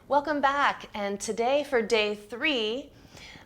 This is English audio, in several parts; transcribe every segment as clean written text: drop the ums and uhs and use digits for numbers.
Welcome back, and today for day 3,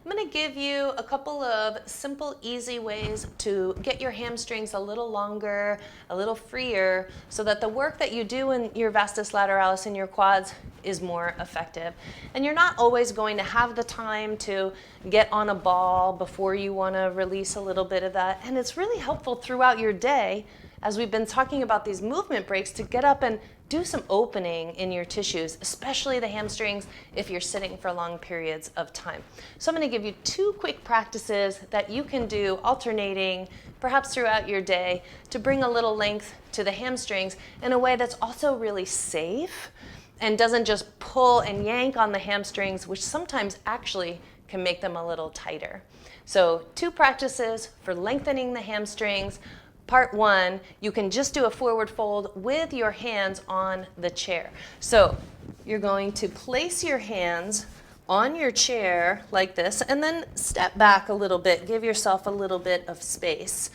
I'm going to give you a couple of simple, easy ways to get your hamstrings a little longer, a little freer, so that the work that you do in your vastus lateralis in your quads is more effective. And you're not always going to have the time to get on a ball before you want to release a little bit of that. And it's really helpful throughout your day, as we've been talking about these movement breaks, to get up and do some opening in your tissues, especially the hamstrings if you're sitting for long periods of time. So I'm going to give you 2 quick practices that you can do alternating, perhaps throughout your day, to bring a little length to the hamstrings in a way that's also really safe and doesn't just pull and yank on the hamstrings, which sometimes actually can make them a little tighter. So 2 practices for lengthening the hamstrings. Part 1, you can just do a forward fold with your hands on the chair. So you're going to place your hands on your chair like this and then step back a little bit, give yourself a little bit of space.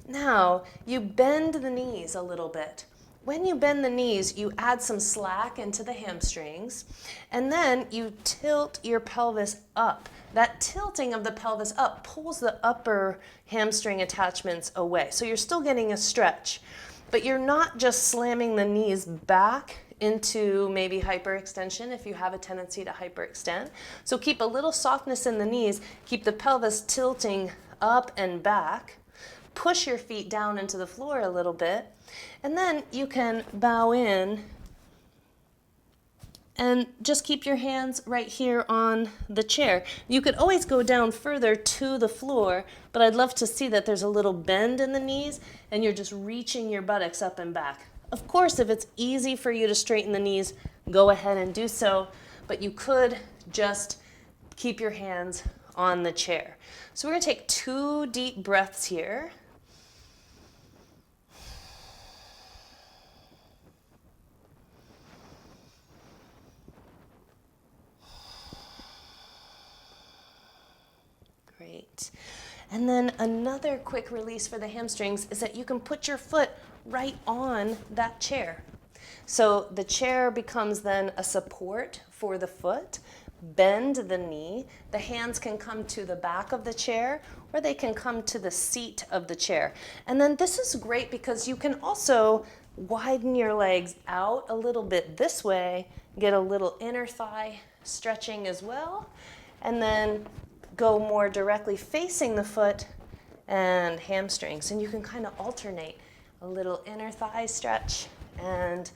Now you bend the knees a little bit. When you bend the knees, you add some slack into the hamstrings, and then you tilt your pelvis up. That tilting of the pelvis up pulls the upper hamstring attachments away. So you're still getting a stretch, but you're not just slamming the knees back into maybe hyperextension if you have a tendency to hyperextend. So keep a little softness in the knees, keep the pelvis tilting up and back. Push your feet down into the floor a little bit, and then you can bow in and just keep your hands right here on the chair. You could always go down further to the floor, but I'd love to see that there's a little bend in the knees and you're just reaching your buttocks up and back. Of course, if it's easy for you to straighten the knees, go ahead and do so, but you could just keep your hands on the chair. So we're going to take 2 deep breaths here. Great. And then another quick release for the hamstrings is that you can put your foot right on that chair. So the chair becomes then a support for the foot. Bend the knee. The hands can come to the back of the chair or they can come to the seat of the chair. And then this is great because you can also widen your legs out a little bit this way, get a little inner thigh stretching as well, and then go more directly facing the foot and hamstrings. And you can kind of alternate a little inner thigh stretch and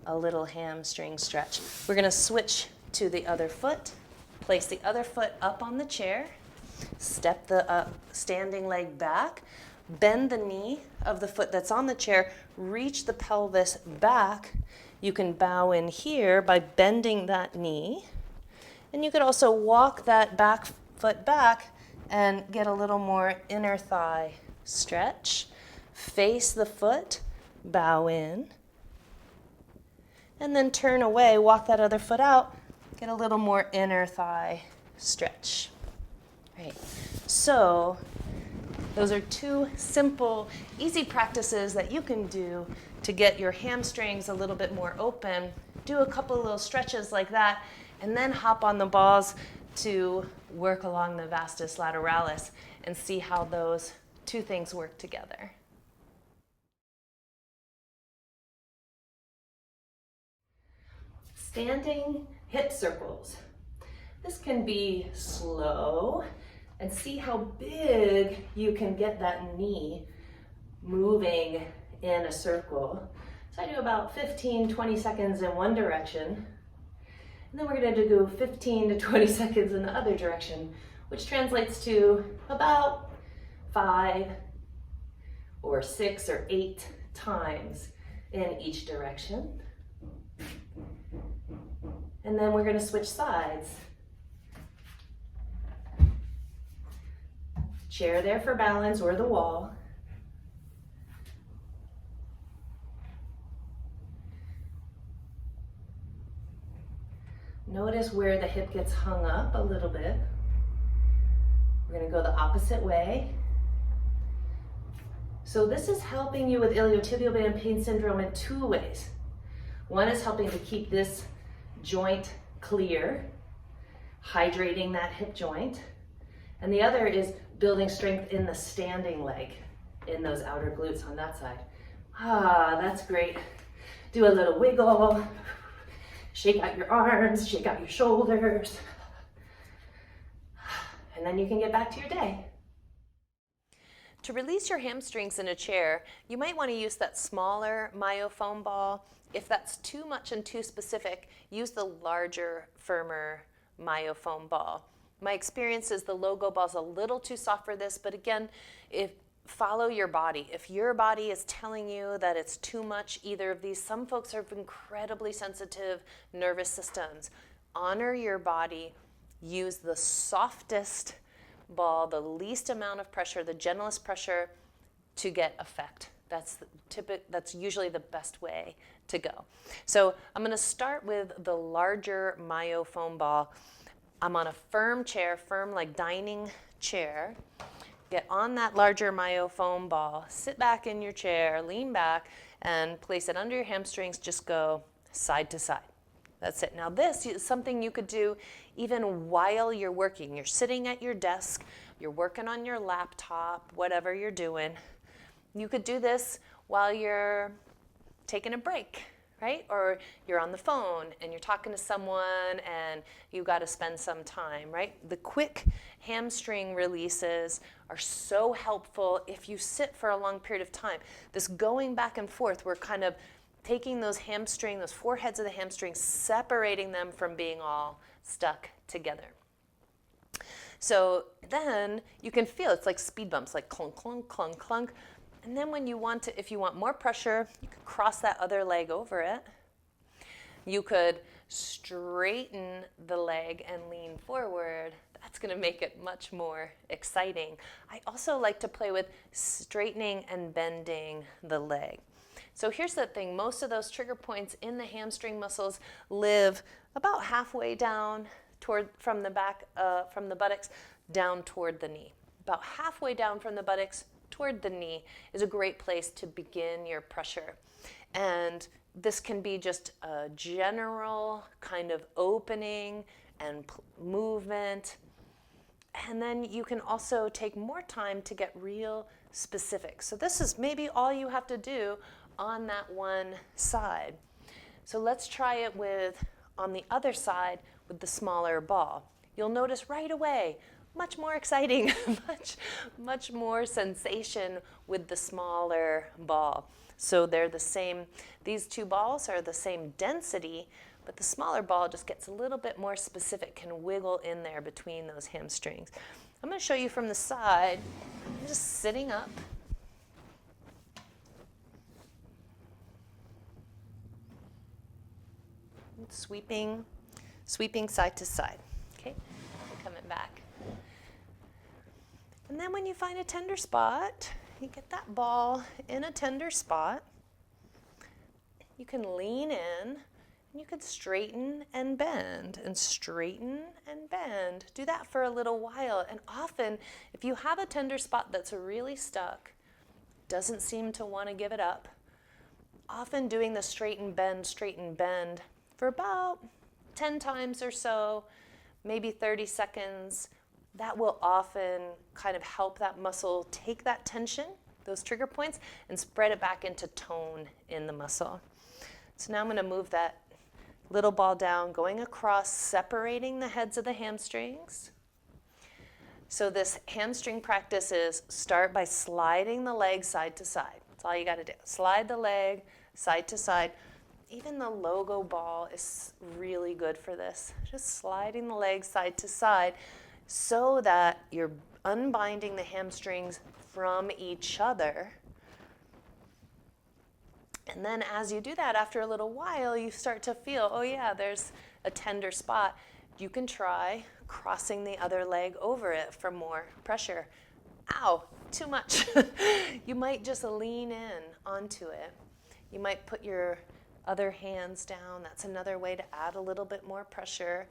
a little hamstring stretch. We're going to switch to the other foot. Place the other foot up on the chair. Step the standing leg back. Bend the knee of the foot that's on the chair. Reach the pelvis back. You can bow in here by bending that knee. And you could also walk that back foot back and get a little more inner thigh stretch. Face the foot, bow in, and then turn away, walk that other foot out, get a little more inner thigh stretch. Right. So those are 2 simple, easy practices that you can do to get your hamstrings a little bit more open. Do a couple of little stretches like that, and then hop on the balls to work along the vastus lateralis and see how those 2 things work together. Standing hip circles. This can be slow, and see how big you can get that knee moving in a circle. So I do about 15-20 seconds in one direction. And then we're going to do 15 to 20 seconds in the other direction, which translates to about 5 or 6 or 8 times in each direction. And then we're going to switch sides. Chair there for balance or the wall. Notice where the hip gets hung up a little bit. We're going to go the opposite way. So this is helping you with ilio-tibial band pain syndrome in 2 ways. One is helping to keep this joint clear, hydrating that hip joint. And the other is building strength in the standing leg, in those outer glutes on that side. Ah, that's great. Do a little wiggle. Shake out your arms, shake out your shoulders. And then you can get back to your day. To release your hamstrings in a chair, you might want to use that smaller myofoam ball. If that's too much and too specific, use the larger, firmer myofoam ball. My experience is the logo ball is a little too soft for this, but again, follow your body. If your body is telling you that it's too much, either of these, some folks have incredibly sensitive nervous systems. Honor your body. Use the softest ball, the least amount of pressure, the gentlest pressure to get effect. That's usually the best way to go. So I'm going to start with the larger myofoam ball. I'm on a firm chair, firm like dining chair. Get on that larger myofoam ball, sit back in your chair, lean back, and place it under your hamstrings. Just go side to side. That's it. Now this is something you could do even while you're working. You're sitting at your desk, you're working on your laptop, whatever you're doing. You could do this while you're taking a break, right? Or you're on the phone and you're talking to someone and you got to spend some time, right? The quick hamstring releases are so helpful if you sit for a long period of time. This going back and forth, we're kind of taking those hamstring, those four heads of the hamstring, separating them from being all stuck together. So then you can feel it's like speed bumps, like clunk, clunk, clunk, clunk. And then when you want to, if you want more pressure, you could cross that other leg over it. You could straighten the leg and lean forward. That's going to make it much more exciting. I also like to play with straightening and bending the leg. So here's the thing, most of those trigger points in the hamstring muscles live about halfway down from the back, from the buttocks down toward the knee. About halfway down from the buttocks toward the knee is a great place to begin your pressure. And this can be just a general kind of opening and movement. And then you can also take more time to get real specific. So this is maybe all you have to do on that one side. So let's try it on the other side with the smaller ball. You'll notice right away, much more exciting, much more sensation with the smaller ball. So they're the same, these two balls are the same density, but the smaller ball just gets a little bit more specific, can wiggle in there between those hamstrings. I'm going to show you from the side. I'm just sitting up. Sweeping side to side. Okay, coming back. And then when you find a tender spot, you get that ball in a tender spot. You can lean in, and you can straighten and bend, and straighten and bend. Do that for a little while. And often, if you have a tender spot that's really stuck, doesn't seem to want to give it up, often doing the straighten, bend for about 10 times or so, maybe 30 seconds, that will often kind of help that muscle take that tension, those trigger points, and spread it back into tone in the muscle. So now I'm going to move that little ball down, going across, separating the heads of the hamstrings. So this hamstring practice is start by sliding the leg side to side. That's all you got to do. Slide the leg side to side. Even the logo ball is really good for this. Just sliding the leg side to side so that you're unbinding the hamstrings from each other. And then as you do that, after a little while, you start to feel, oh yeah, there's a tender spot. You can try crossing the other leg over it for more pressure. Ow, too much. You might just lean in onto it. You might put your other hands down. That's another way to add a little bit more pressure.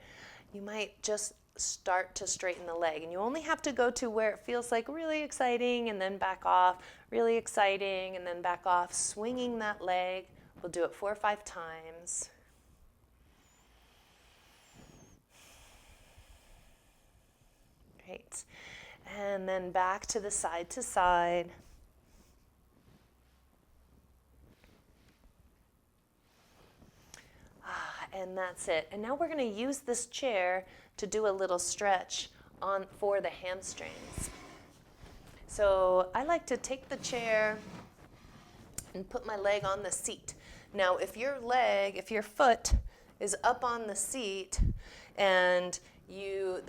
You might just start to straighten the leg, and you only have to go to where it feels like really exciting and then back off, really exciting and then back off, swinging that leg. We'll do it 4 or 5 times. Great. And then back to the side to side. And that's it. And now we're going to use this chair to do a little stretch for the hamstrings. So I like to take the chair and put my leg on the seat. Now, if your foot is up on the seat and you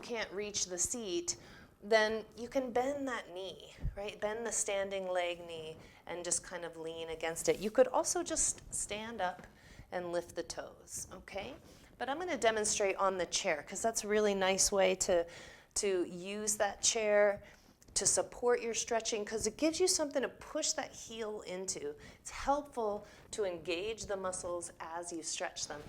can't reach the seat, then you can bend that knee, right? Bend the standing leg knee and just kind of lean against it. You could also just stand up and lift the toes, okay? But I'm going to demonstrate on the chair because that's a really nice way to use that chair to support your stretching because it gives you something to push that heel into. It's helpful to engage the muscles as you stretch them.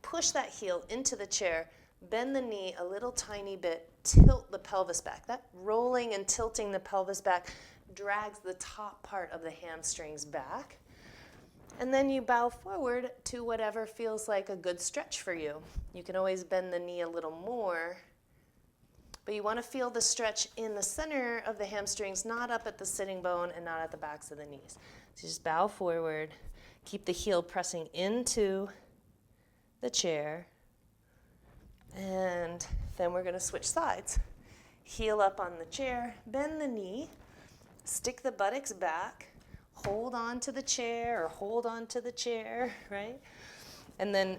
Push that heel into the chair, bend the knee a little tiny bit, tilt the pelvis back. That rolling and tilting the pelvis back drags the top part of the hamstrings back. And then you bow forward to whatever feels like a good stretch for you. You can always bend the knee a little more, but you want to feel the stretch in the center of the hamstrings, not up at the sitting bone and not at the backs of the knees. So just bow forward, keep the heel pressing into the chair, and then we're going to switch sides. Heel up on the chair, bend the knee, stick the buttocks back, hold on to the chair or hold on to the chair, right? And then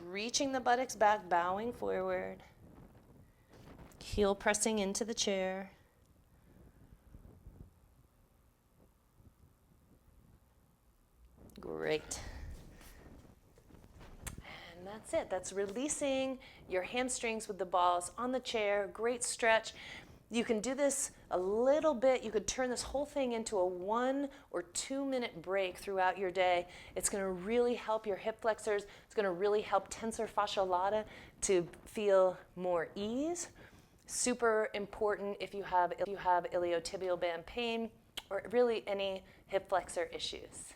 reaching the buttocks back, bowing forward, heel pressing into the chair. Great. And that's it. That's releasing your hamstrings with the balls on the chair. Great stretch. You can do this a little bit. You could turn this whole thing into a 1 or 2 minute break throughout your day. It's going to really help your hip flexors. It's going to really help tensor fascia lata to feel more ease. Super important if you have ilio-tibial band pain or really any hip flexor issues.